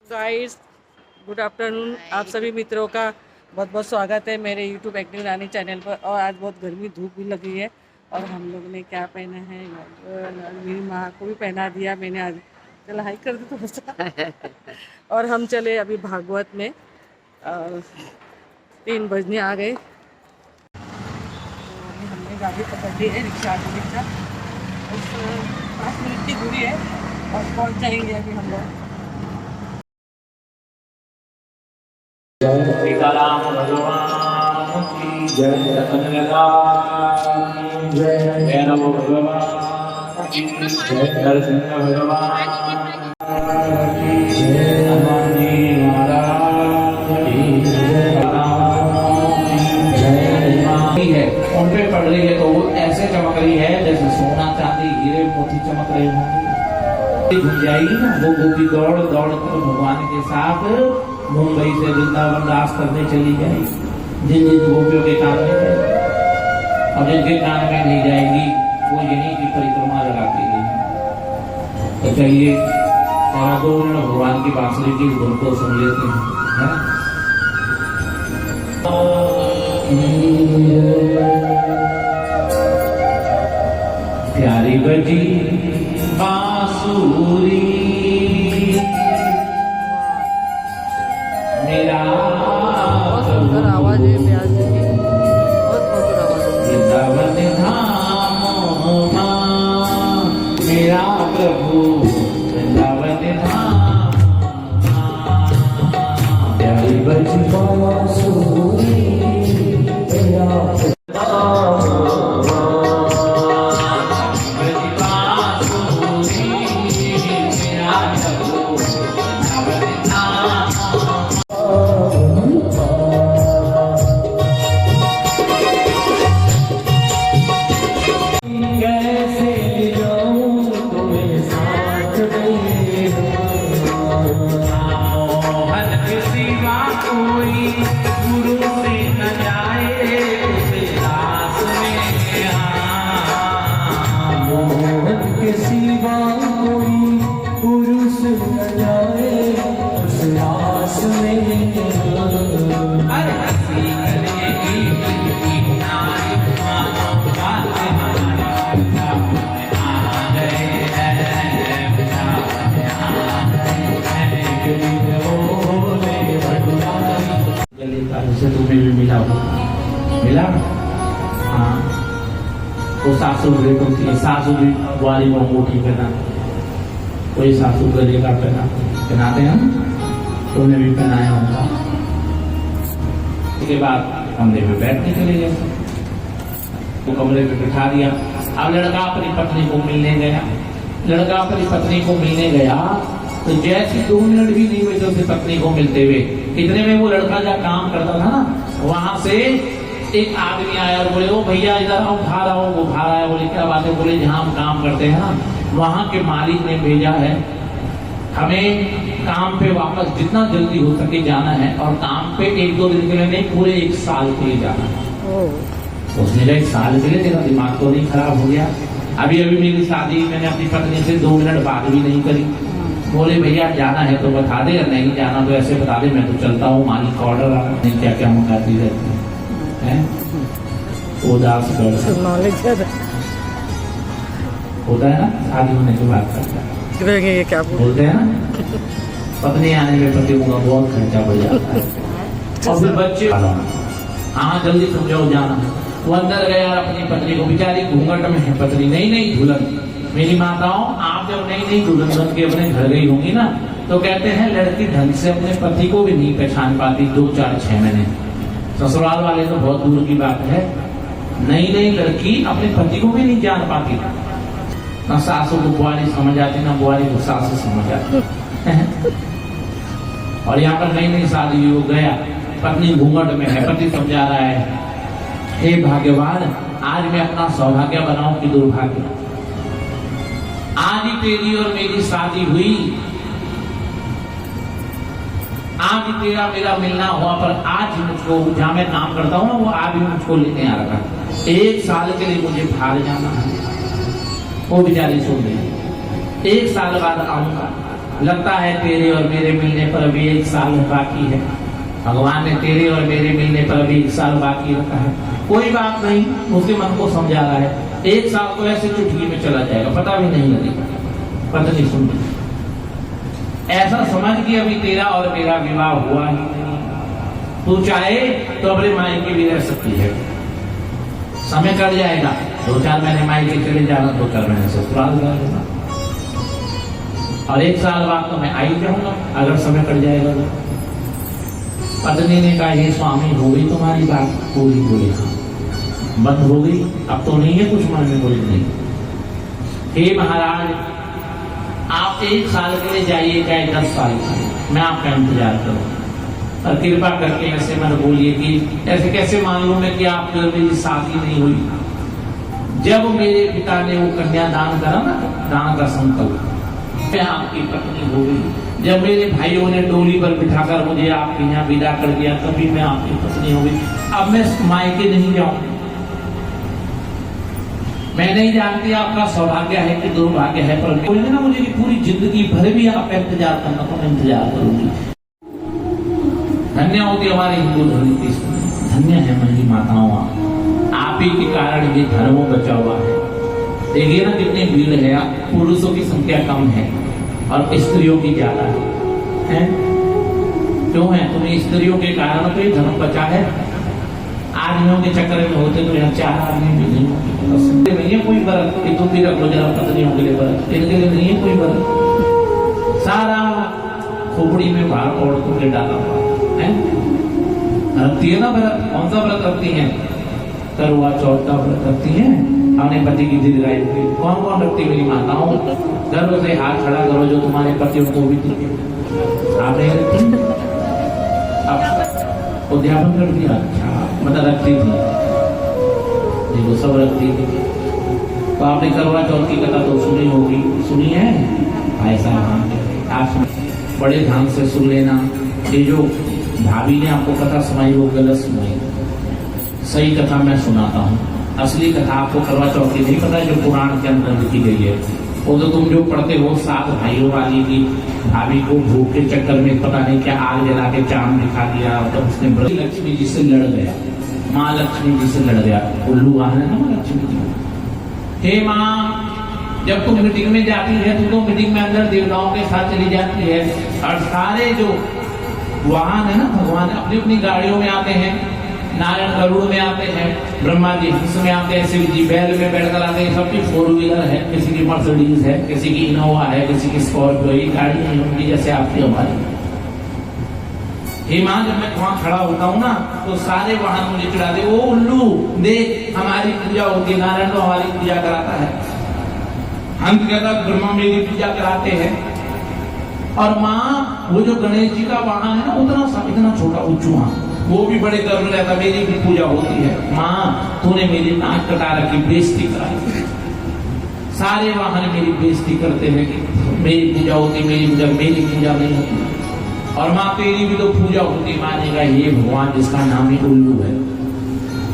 Guys, good afternoon. आप सभी मित्रों का बहुत बहुत स्वागत है मेरे यूट्यूब एक्टिव रानी चैनल पर। और आज बहुत गर्मी धूप भी लगी है और हम लोग ने क्या पहना है, मेरी माँ को भी पहना दिया मैंने आज। चल हाई कर दे तो बच्चा। और हम चले अभी भागवत में और 3 बजने आ गए। हमने गाड़ी पकड़ ली है, रिक्शा 5 मिनट की दूरी है और पहुँच जाएंगे अभी हम लोग। सीताराम भगवान की जय, कनकदा की जय, भैरव भगवान की जय, नरसिंह भगवान की जय, हनुमान महाराज की जय है। उन पे पड़ रही है तो वो ऐसे चमक रही है जैसे सोना चांदी हीरे मोती चमक रहे होंगे। घूम जाएगी ना वो गोपी दौड़ दौड़ कर भगवान के साथ मुंबई से वृंदावन रास करने चली जाएगी। जिन जिन गोपियों के कान में जाएगी और जिनके कान में नहीं जाएगी वो यहीं की परिक्रमा लगाती है। तो चलिए और 2 मिनट भगवान की बांसुरी की धुन को सुन लेते हैं। प्यारी बजी बांसुरी मेरा बहुत सुंदर आवाज है प्याज की, बहुत मधुर आवाज है। वृंदावन धाम मेरा प्रभु, वृंदावन धाम प्यारी बजी बांसुरी मेरा तुम्हें भी मिला हाँ। वो सासू भेंट होती है, सासू भी बुआरी को अंगूठी पहना, कोई सासू गले का पहनाते हैं तो उन्हें भी पहनाया होगा। उसके बाद कमरे में बैठने चले गए, तो कमरे में बिठा दिया। अब लड़का अपनी पत्नी को मिलने गया, तो जैसे 2 मिनट भी नहीं हुए थे उसकी पत्नी को मिलते हुए, इतने में वो लड़का जहाँ काम करता था ना वहां से एक आदमी आया और बोले, ओ भैया इधर आओ, बाहर आओ। वो बाहर आया, बोले क्या बात है? बोले जहाँ हम काम करते हैं ना वहां के मालिक ने भेजा है हमें काम पे वापस जितना जल्दी हो सके जाना है, और काम पे 1-2 दिन के लिए नहीं, पूरे 1 साल के लिए जाना है। उसने कहा 1 साल के लिए? तेरा दिमाग तो नहीं खराब हो गया? अभी मेरी शादी, मैंने अपनी पत्नी से 2 मिनट बात भी नहीं करी। बोले भैया जाना है तो बता दे, नहीं जाना तो ऐसे बता दे, मैं तो चलता हूँ, मालिक का ऑर्डर आ रहा है। क्या क्या मंगाती रहती है उदास होता है ना, शादी होने के बाद करता है, क्या बोलते हैं ना, पत्नी आने में पति का बहुत खर्चा बढ़ जाता है। और फिर बच्चे, हाँ जल्दी समझाओ जाना है। वो अंदर गया अपनी पत्नी को, बेचारी घूंघट में है पत्नी, नहीं दुल्हन। मेरी माताओं, आप जब नई दुल्हन बन के अपने घर गई होंगी ना, तो कहते हैं लड़की ढंग से अपने पति को भी नहीं पहचान पाती 2, 4, 6 महीने। ससुराल वाले तो बहुत दूर की बात है, नई लड़की अपने पति को भी नहीं जान पाती। ना सासू को बुआरी समझ आती, ना बुआरी को सासू समझ आती। और यहाँ पर नई शादी हो गया, पत्नी घूंघट में है, पति समझा रहा है, हे भाग्यवान, आज मैं अपना सौभाग्य बनाऊं कि दुर्भाग्य। आज ही तेरी और मेरी शादी हुई, आज तेरा मेरा मिलना हुआ, पर आज मुझको जहां मैं काम करता हूँ ना वो आज भी मुझको लेने आ रहा है। 1 साल के लिए मुझे बाहर जाना है। वो बेचारी सुन रही, 1 साल बाद आऊंगा। लगता है तेरे और मेरे मिलने पर अभी 1 साल बाकी है। भगवान ने तेरे और मेरे मिलने पर अभी 1 साल बाकी रखा है। कोई बात नहीं, उसके मन को समझा रहा है। 1 साल तो ऐसे चुटकी में चला जाएगा, पता भी नहीं लगेगा। पत्नी सुन, ऐसा समझ कि अभी तेरा और मेरा विवाह हुआ ही नहीं। तू चाहे तो अपने मायके भी रह सकती है, समय कट जाएगा। 2-4 महीने मायके चले जाना, 2-4 महीने ससुराल जाएगा, और 1 साल बाद तो मैं आ ही जाऊंगा अगर समय कट जाएगा तो। पत्नी ने कहा, हे स्वामी, हो गई तुम्हारी बात पूरी? बोली हाँ। बंद हो गई? अब तो नहीं है कुछ मन में? बोली नहीं। हे महाराज, आप 1 साल के लिए जाइए, चाहे 10 साल का, मैं आपका इंतजार करूँ, और कृपा करके ऐसे मत बोलिए कि ऐसे कैसे मान लूं मैं कि आप मेरी शादी नहीं हुई। जब मेरे पिता ने वो कन्यादान करा ना, दान का संकल्प, मैं आपकी पत्नी हो गई। जब मेरे भाइयों ने डोली पर बिठाकर मुझे आपके यहाँ विदा कर दिया, तभी मैं आपकी पत्नी हो गई। अब मैं मायके नहीं जाऊंगी। मैं नहीं जानती आपका सौभाग्य है कि दुर्भाग्य है, पर बोलेंगे ना मुझे कि पूरी जिंदगी भर भी आप इंतजार करना, तो मैं इंतजार करूंगी। धन्य होती हमारे हिंदू धर्म की, धन्य है मेरी माताओं, आप ही के कारण ये धर्म बचा हुआ है। देखिए ना कितनी भीड़ है, पुरुषों की संख्या कम है और स्त्रियों की ज्यादा है। क्यों है? तुम्हें स्त्रियों के कारण तो ये धर्म बचा है। आदमियों के चक्कर में होते तो यहाँ 4 आदमी भी नहीं है कोई बरत कि तुम भी रख लो जरा पत्नियों के लिए बरत, इनके लिए नहीं है कोई बरत। सारा खोपड़ी में भार औरतों के डाला हुआ है। रखती है ना व्रत? कौन सा व्रत रखती है? करवा चौथ का व्रत रखती है, अपने पति की दीर्घायु के। कौन कौन रखती मेरी माताओं? गर्व से हाथ खड़ा करो जो तुम्हारे पतियों को भी आप नहीं रखती? अब उद्यापन कर दिया, अच्छा मतलब रखती थी, देखो सब रखती थी। तो आपने करवा चौथ की कथा तो सुनी होगी, सुनी है भाई साहब? आप बड़े ध्यान से सुन लेना। ये जो भाभी ने आपको कथा सुनाई वो गलत सुनाई, सही कथा मैं सुनाता हूँ। असली कथा आपको करवा चौथ की नहीं पता है, जो पुराण के अंदर लिखी गई है। वो तो तुम जो पढ़ते हो 7 भाइयों वाली की भाभी को भूख के चक्कर में पता नहीं क्या आग जला के चांद दिखा दिया, तो उसने लक्ष्मी जी से लड़ गया, माँ लक्ष्मी जी से लड़ गया। उल्लू वाहन है ना माँ लक्ष्मी जी। हे माँ, जब तुम मीटिंग में जाती है तो मीटिंग में अंदर देवताओं के साथ चली जाती है, और सारे जो वाहन है ना भगवान अपनी अपनी गाड़ियों में आते हैं। नारायण गरुड़ में आते हैं, ब्रह्मा जी हंस में आते हैं, शिव जी बैल में बैठकर आते हैं। सबकी 4 व्हीलर है, किसी की मर्सिडीज है, किसी की इनोवा है, किसी की स्कॉर्पियो। ये गाड़ी नहीं होगी जैसे आपकी हमारी। हे मां, जब मैं वहां खड़ा होता हूँ ना तो सारे वाहन मुझे चिढ़ाते, ओ उल्लू देख हमारी पूजा होती है, नारायण तो हमारी पूजा कराता है, हम कहता ब्रह्मा मेरी पूजा कराते हैं। और माँ वो जो गणेश जी का वाहन है ना उतना सा इतना छोटा उच्चू, वो भी बड़े गर्व रहता, मेरी भी पूजा होती है। माँ तूने मेरी नाक कटा रखी, बेइज्जती कराई। सारे वाहन मेरी बेइज्जती करते हैं कि मेरी पूजा होती, मेरी पूजा नहीं होती। और माँ तेरी भी तो पूजा होती। मानेगा ये भगवान जिसका नाम ही उल्लू है,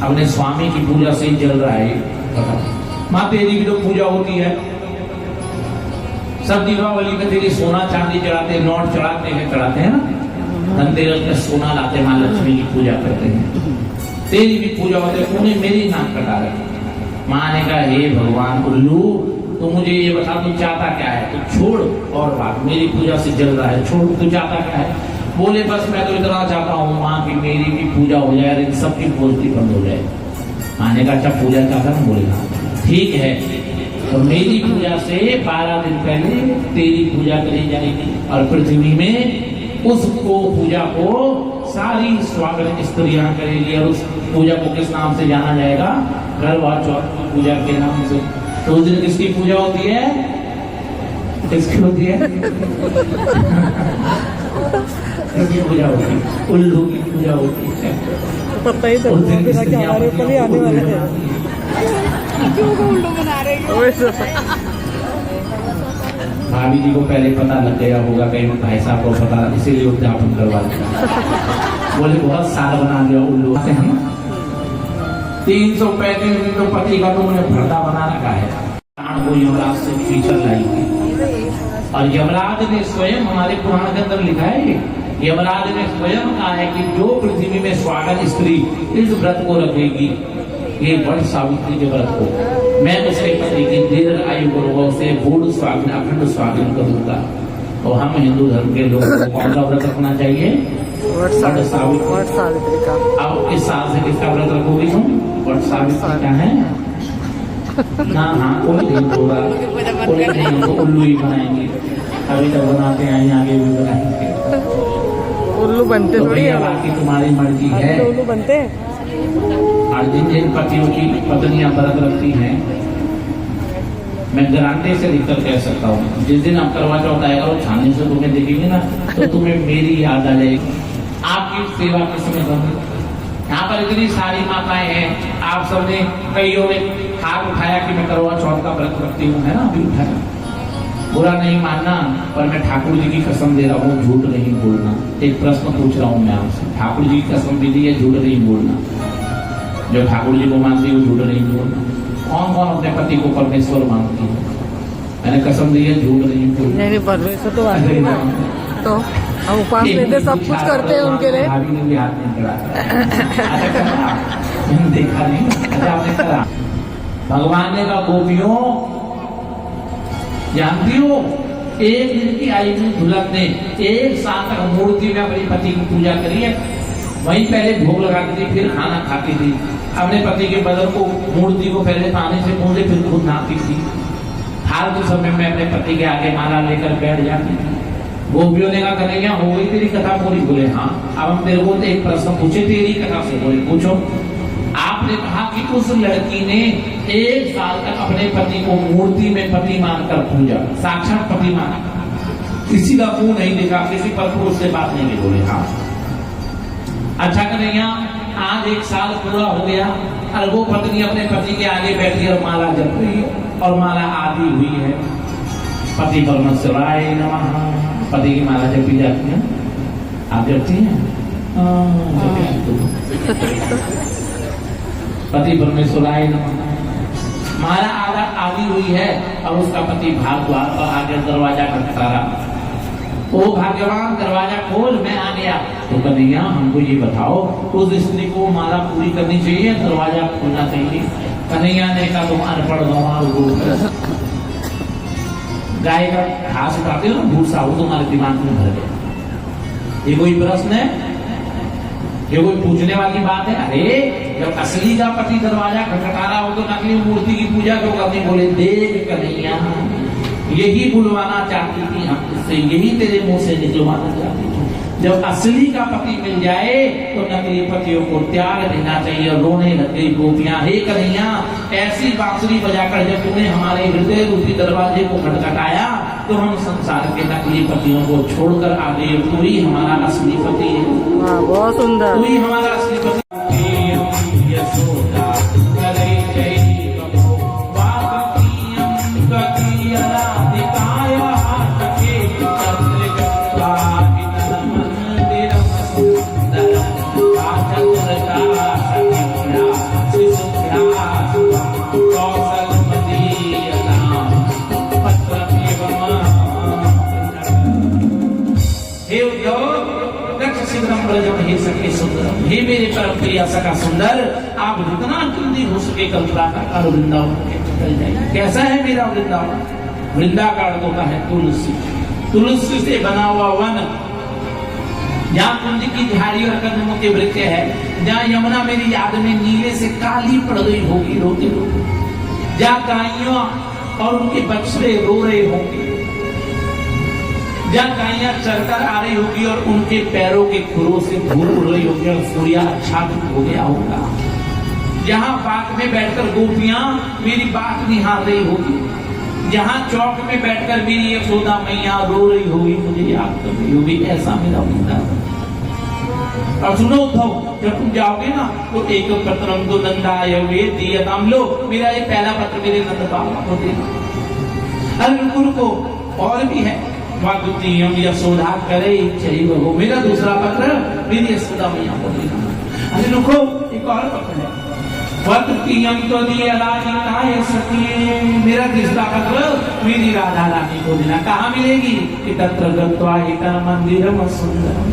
अपने स्वामी की पूजा से ही चल रहा है। माँ तेरी भी तो पूजा होती है। सब दीपावली में तेरी सोना चांदी चढ़ाते, नोट चढ़ाते हैं ना। धनतेरस में सोना लाते, माँ लक्ष्मी की पूजा करते हैं। तेरी भी पूजा होती है, तूने मेरी नाक कटा रखी। माँ ने कहा हे भगवान उल्लू, तो मुझे ये बता तू चाहता क्या है? तो छोड़ और बात, मेरी पूजा से जल रहा है, छोड़। तू चाहता क्या है? बोले बस मैं तो इतना चाहता हूँ माँ की मेरी भी पूजा हो जाए, इन सबकी पूर्ति बंद हो जाए। माँ ने कहा अच्छा पूजा चाहता ना? बोलेगा ठीक है, तो मेरी पूजा से 12 दिन पहले तेरी पूजा करी जाएगी, और पृथ्वी में उसको पूजा को सारी स्वागत स्त्रियां करेगी। और उस पूजा को किस नाम से जाना जाएगा? करवा चौथ की पूजा के नाम से। तो उस दिन किसकी पूजा होती है? किसकी होती है? किसकी पूजा होती है? उल्लू की पूजा होती है। पता ही तो हमारे ऊपर ही आने वाले हैं। क्यों को उल्लू बना रहे हैं? भाभी जी को पहले पता लग गया होगा, कहीं भाई साहब को पता, इसीलिए उद्यापन करवा दिया। बोले बहुत साल बना दिया उल्लू आते हैं ना। 335 दिन तो पति का तुमने भरता बना रखा है। को युवराज से फीचर लाई थी, और यमराज ने स्वयं, हमारे पुराण के अंदर लिखा है, यमराज ने स्वयं कहा है कि जो पृथ्वी में स्वागत स्त्री इस व्रत को रखेगी, ये वट सावित्री के व्रत को, मैं उसके पति की दीर्घ आयु को से पूर्ण स्वागत, अखंड स्वागत करूंगा। तो हम हिंदू धर्म के लोगों को कौन सा व्रत रखना चाहिए? वट सावित्री का। अब इस साल से किसका व्रत रखोगी तुम? वट सावित्री का है ना? हाँ, कोई नहीं होगा, कोई नहीं, हमको उल्लू ही बनाएंगे। अभी तक बनाते हैं, आगे भी बनाएंगे। उल्लू बनते तो थोड़ी है, बाकी तुम्हारी मर्जी है। उल्लू बनते हैं। और जिन पतियों की पत्नियां व्रत रखती हैं, मैं गारंटी से लिख कर कह सकता हूँ, जिस दिन आप करवा चौथ आएगा और छानने से तुम्हें देखेंगे ना, तो तुम्हें मेरी याद आ जाएगी। आपकी सेवा किस समय करूंगी? यहाँ पर इतनी सारी माताएं हैं, आप सबने कईयों ने हाथ उठाया कि मैं करवा चौथ का व्रत रखती हूँ, है ना? अभी उठाया, बुरा नहीं मानना, पर मैं ठाकुर जी की कसम दे रहा हूँ, झूठ नहीं बोलना। एक प्रश्न पूछ रहा हूँ मैं आपसे, ठाकुर जी की कसम भी दी है, झूठ नहीं बोलना। जो ठाकुर जी को मानती है वो झूठ नहीं बोलना। कौन कौन अपने पति को परमेश्वर मानती है? मैंने कसम दी है, झूठ नहीं बोलना। नहीं, परमेश्वर तो मानती है ना। तो हम उपास लेते, सब कुछ करते हैं उनके लिए। भाभी ने भी हाथ नहीं बढ़ाया, देखा नहीं, अच्छा आपने करा। भगवान ने कहा, गोपियों जानती हो, एक दिन की आयु में दुल्हन ने 1 साल तक मूर्ति में अपने पति की पूजा करी है। वहीं पहले भोग लगाती थी, फिर खाना खाती थी। अपने पति के बदन को, मूर्ति को पहले पानी से पूजे, फिर खुद नहाती थी। फालतू समय में अपने पति के आगे माला लेकर बैठ जाती थी। गोपियों ने कहा, कन्हैया हो गई तेरी कथा पूरी? बोले हाँ। अब हम तेरे को एक प्रश्न पूछे तेरी कथा से। बोले पूछो। आपने कहा कि उस लड़की ने 1 साल तक अपने पति को मूर्ति में पति मानकर पूजा, साक्षात पति माना, किसी का मुंह नहीं देखा, किसी पर पुरुष से बात नहीं की। बोले हाँ। अच्छा कन्हैया, आज 1 साल पूरा हो गया और वो पत्नी अपने पति के आगे बैठी और माला जप रही है और माला आदि हुई है। पति परमेश्वराय नमः, पति की माला जपी जाती है। आप जपती हैं? पति परमेश्वराय नमः, माला आदि हुई है और उसका पति भाग द्वार पर आगे दरवाजा खटखटा। ओ भाग्यवान, दरवाजा खोल, मैं आ गया। तो कन्हैया हमको ये बताओ, उस स्त्री को माला पूरी करनी चाहिए, दरवाजा खोलना चाहिए? कन्हैया ने कहा, तुम अनपढ़ गंवार, गाय का घास उठाते हो ना, भूसा, वो तुम्हारे दिमाग में भर गया। ये कोई प्रश्न है? ये कोई पूछने वाली बात है? अरे जब असली का पति दरवाजा खटखटा रहा हो तो नकली मूर्ति की पूजा क्यों करनी? बोले देख कन्हैया, यही बुलवाना चाहती थी हम इससे, यही तेरे मुंह से निकलवाना चाहती थी। जब असली का पति मिल जाए तो नकली पतियों को त्याग देना चाहिए। रोने लग गई गोपियां, हे कन्हैया, ऐसी बांसुरी बजाकर जब तूने हमारे हृदय रूपी दरवाजे को खटखटाया तो हम संसार के नकली पतियों को छोड़कर आ गए। तू ही हमारा असली पति है। बहुत सुंदर। तू ही हमारा असली पति। हे मेरे परम प्रिय सखा सुंदर, आप जितना जल्दी हो सके कल्पना का वृंदावन चल जाइए। कैसा है मेरा वृंदावन? वृंदा का अर्थ होता है तुलसी, तुलसी से बना हुआ वन, जहाँ कुंज की झाड़ी और कदमों के वृक्ष है, जहाँ यमुना मेरी याद में नीले से काली पड़ गई होगी रोते रोते, जहाँ गाइयों और उनके बछड़े रो रहे होंगे, जहाँ गाइयां चलकर आ रही होगी और उनके पैरों के खुरों से धूल उड़ रही होगी और सूर्य आच्छादित हो गया होगा, जहाँ बाग में बैठकर गोपियां मेरी बात निहार रही होगी, जहाँ चौक में बैठकर मेरी यशोदा मैया रो रही होगी, मुझे याद कर रही होगी। ऐसा मेरा वृंदावन। और सुनो उद्धव, जब तुम जाओगे ना तो एक पत्रम तो नंदाय वेदीयताम लो, मेरा ये पहला पत्र मेरे नंद बाबा को देना। अरे रुको, और भी है, वागुतीयम यशोदा करे चाहिए वो, मेरा दूसरा पत्र मेरी यशोदा मैया को देना। अरे रुको, एक और पत्र है, वक्तियम त्वदीय राधिकाय सखी, मेरा रिश्ता मतलब मेरी राधा रानी को देना। कहाँ मिलेगी? कि तत्र गत्वा एकं मंदिरम सुंदरम,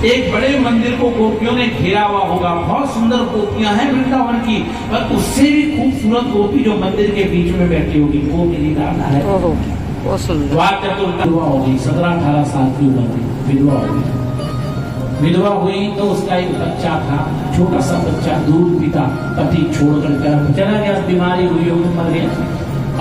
एक बड़े मंदिर को गोपियों ने घेरा हुआ होगा, बहुत सुंदर गोपियां हैं वृंदावन की, पर उससे भी खूबसूरत गोपी जो मंदिर के बीच में बैठी होगी वो मेरी राधा है। बहुत सुंदर। विधवा होगी, 17-18 साल की उम्र में विधवा होगी। विधवा हुई तो उसका एक बच्चा था, छोटा सा बच्चा, दूध पीता, पति छोड़कर चला गया, बीमारी हुई, वो मर गया।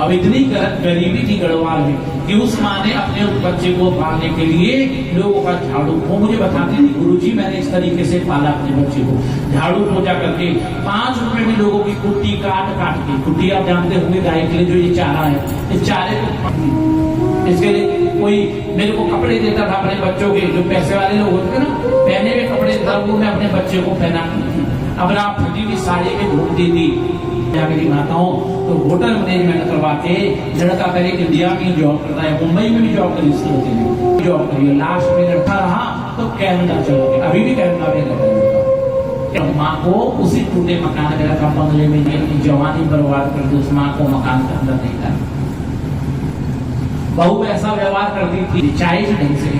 अब इतनी गरीबी थी गढ़वाल में कि उस माँ ने अपने उस बच्चे को पालने के लिए लोगों का झाड़ू, वो मुझे बताती थी, गुरुजी मैंने इस तरीके से पाला अपने बच्चे को, झाड़ू पोछा करके 5 रुपए में लोगों की कुट्टी काट काट के, कुट्टी आप जानते होंगे गाय के लिए जो ये चारा है, इस चारे को इसके लिए कोई मेरे को कपड़े देता था अपने बच्चों के, जो पैसे वाले लोग होते थे ना, पहने हुए कपड़े देता, वो मैं अपने बच्चे को पहना। अब ना फटी हुई साड़ी में ढूंढती थी मेरी माताओं, तो होटल मैनेजमेंट करवा के लड़का करे इंडिया में जॉब करता है, मुंबई में भी जॉब करी, जॉब करी, लास्ट में लड़का रहा तो कनाडा चला गया, अभी भी कनाडा में रहता है। माँ को उसी टूटे मकान में रखा, बंगले में, अपनी जवानी बर्बाद कर दी, उस माँ को मकान के अंदर नहीं था। बहू ऐसा व्यवहार करती थी, चाय भी ढंग से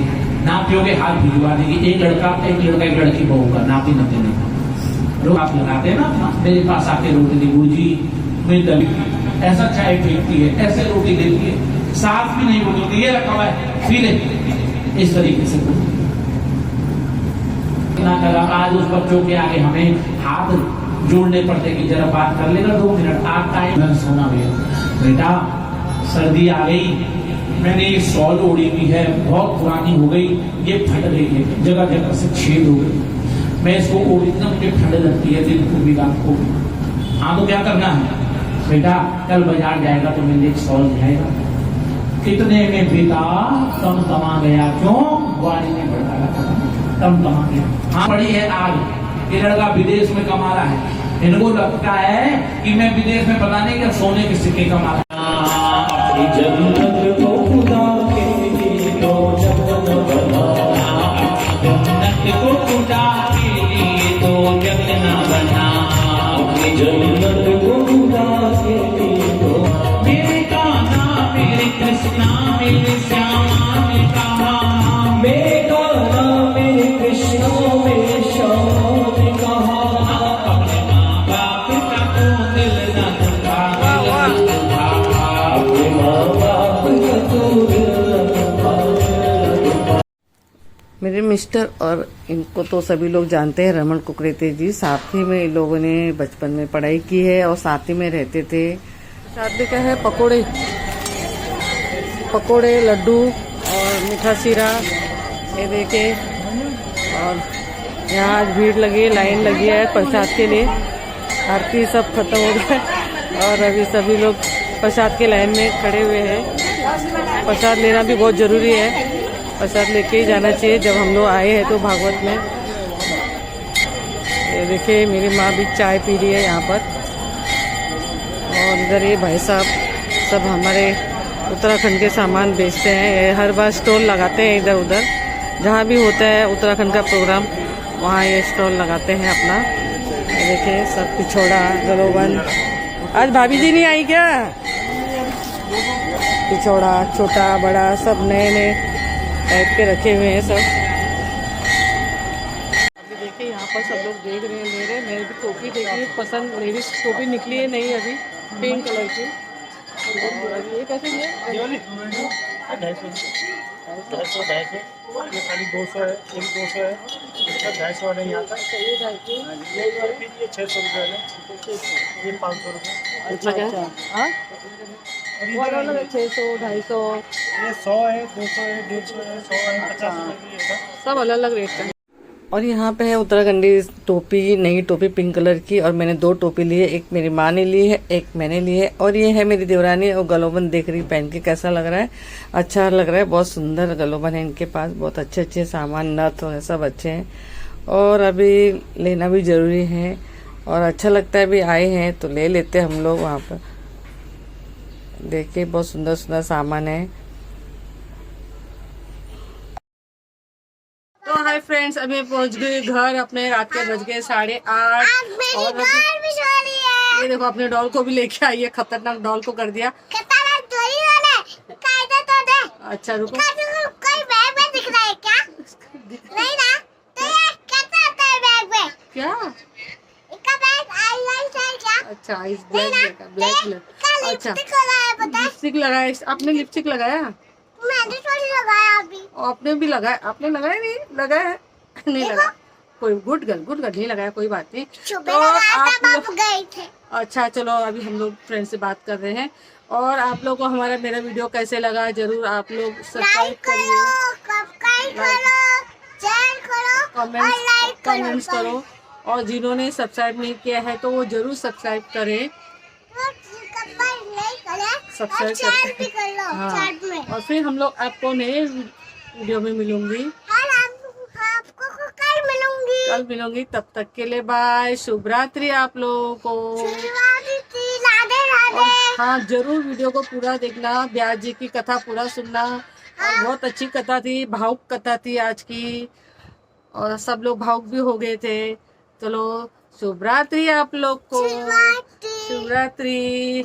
नापियों के हाथ भिजवा देगी, एक लड़का एक लड़की बहू का नापी न देने का, लोग आप लगाते ना, मेरे पास आके रोटी दी, गुरुजी मेरी दबी ऐसा चाय फेंकती है, ऐसे रोटी देती है, साफ भी नहीं बोलती, ये रखा हुआ है पी ले, इस तरीके से ना करा। आज उस बच्चों के आगे हमें हाथ जोड़ने पड़ते कि जरा बात कर लेना 2 मिनट, आप टाइम सोना भैया, बेटा सर्दी आ गई, मैंने ये शॉल ओढ़ी हुई है, बहुत पुरानी हो गई, ये फट गई है, जगह जगह से छेद हो गई, मैं इसको ओढ़ी ना, मुझे ठंड लगती है दिन को भी रात को भी। हाँ तो क्या करना है बेटा, कल बाजार जाएगा तो मेरे लिए एक शॉल जाएगा। कितने में बेटा तम तमा गया, क्यों? गाड़ी में बढ़ा लगा, तम तमा गया। हाँ बड़ी है आग, ये लड़का विदेश में कमा रहा है, इनको लगता है कि मैं विदेश में पता नहीं क्या सोने के सिक्के कमा रहा हूं। जन्नत को खुदा के लिए तो जन्नत बना, जन्नत को खुदा के लिए तो जन्नत बना, जन्नत को खुदा के लिए तो। मेरे कान्हा मेरे कृष्णा मेरे श्यामा ने कहा, मेरे कान्हा मेरे कृष्णा मेरे श्यामा ने कहा, अपने माँ बाप का तो दिल न दुखा, अपने माँ बाप का तो दिल न दुखा। मेरे मिस्टर और इनको तो सभी लोग जानते हैं, रमन कुकरेती जी, साथ ही में इन लोगों ने बचपन में पढ़ाई की है और साथ ही में रहते थे। साथ में क्या है, पकोड़े लड्डू और मीठा शीरा, ये देखे। और यहाँ आज भीड़ लगी है, लाइन लगी है प्रसाद के लिए, आरती सब खत्म हो गया और अभी सभी लोग प्रसाद के लाइन में खड़े हुए हैं। प्रसाद लेना भी बहुत ज़रूरी है, प्रसाद लेके ही जाना चाहिए जब हम लोग आए हैं तो भागवत में। ये देखिए मेरी माँ भी चाय पी रही है यहाँ पर, और इधर ये भाई साहब सब हमारे उत्तराखंड के सामान बेचते हैं, ये हर बार स्टॉल लगाते हैं इधर उधर, जहाँ भी होता है उत्तराखंड का प्रोग्राम वहाँ ये स्टॉल लगाते हैं अपना। ये देखिए सब पिछोड़ा गलोबन। आज भाभी जी नहीं आई क्या? पिछोड़ा छोटा बड़ा सब नए नए टाइप के रखे हुए हैं सब। अभी देखिए यहाँ पर सब लोग देख रहे हैं, मेरे भी टोपी देखिए पसंद, मेरी टोपी निकली है नहीं अभी, पिंक कलर की। ये कैसे ये 250 ये खाली 200 है, एक 200 है, इसका 250 वाला नहीं आता। ये 250 ये 600 रुपये है, ये 500 रुपये। अच्छा हाँ, वो अलग है 600 250, ये 100 है, 200 है, 150 है, 100 है, 50 रुपये की है। सब अलग अलग रेट का है। और यहाँ पे है उत्तराखंडी टोपी, नई टोपी पिंक कलर की, और मैंने 2 टोपी ली है, एक मेरी माँ ने ली है, एक मैंने ली है। और ये है मेरी देवरानी, और गलोबन देख रही पहन के कैसा लग रहा है, अच्छा लग रहा है, बहुत सुंदर गलोबन है इनके पास, बहुत अच्छे अच्छे सामान, नथ वगैरह सब अच्छे हैं, और अभी लेना भी ज़रूरी है और अच्छा लगता है, भी आए हैं तो ले लेते हैं हम लोग। वहाँ पर देखिए बहुत सुंदर सुंदर सामान है। तो हाय फ्रेंड्स, अभी पहुंच गए घर अपने, रात के बज गए 8:30 और ये देखो अपने डॉल को भी लेके आई है, खतरनाक डॉल को कर दिया। अच्छा रुको, कोई बैग में दिख रहा है क्या? नहीं ना, तो ये कैसा आता है बैग में? क्या? इसका बैग आईलाइट है क्या? अच्छा आइस ब्लैक ब्लैक इसका अच्छा लिपस्टिक लगा है पता है? लिपस्टिक लगाया, आपने लिपस्टिक लगाया? मैंने थोड़ी लगाया अभी। और आपने भी लगाया? आपने लगाया नहीं? लगाया है? नहीं लगाया। कोई गुड गर्ल नहीं लगाया, कोई बात नहीं। सुबह तो लगाया आप था, लोग बाप गए थे। अच्छा चलो, अभी हम लोग फ्रेंड से बात कर रहे हैं। और आप लोग को हमारा मेरा वीडियो कैसे लगा, जरूर आप लोग सब्सक्राइब लाइक करिए, करो, सब्सक्राइब करो, शेयर करो और लाइक कमेंट्स करो। और जिन्होंने सब्सक्राइब नहीं किया है तो वो जरूर सब्सक्राइब करें, सब्सक्राइब चैट भी करें। कर लो, हाँ, चैट में। और फिर हम लोग आपको नए वीडियो में मिलूंगी, और आपको कल मिलूंगी। कल मिलूंगी। तब तक के लिए बाय, शुभ रात्रि आप लोगों को। राधे और राधे। हाँ, जरूर वीडियो को पूरा देखना, ब्यास जी की कथा पूरा सुनना। और बहुत अच्छी कथा थी, भावुक कथा थी आज की, और सब लोग भावुक भी हो गए थे। चलो शुभ रात्रि आप लोग को, शुभ रात्रि।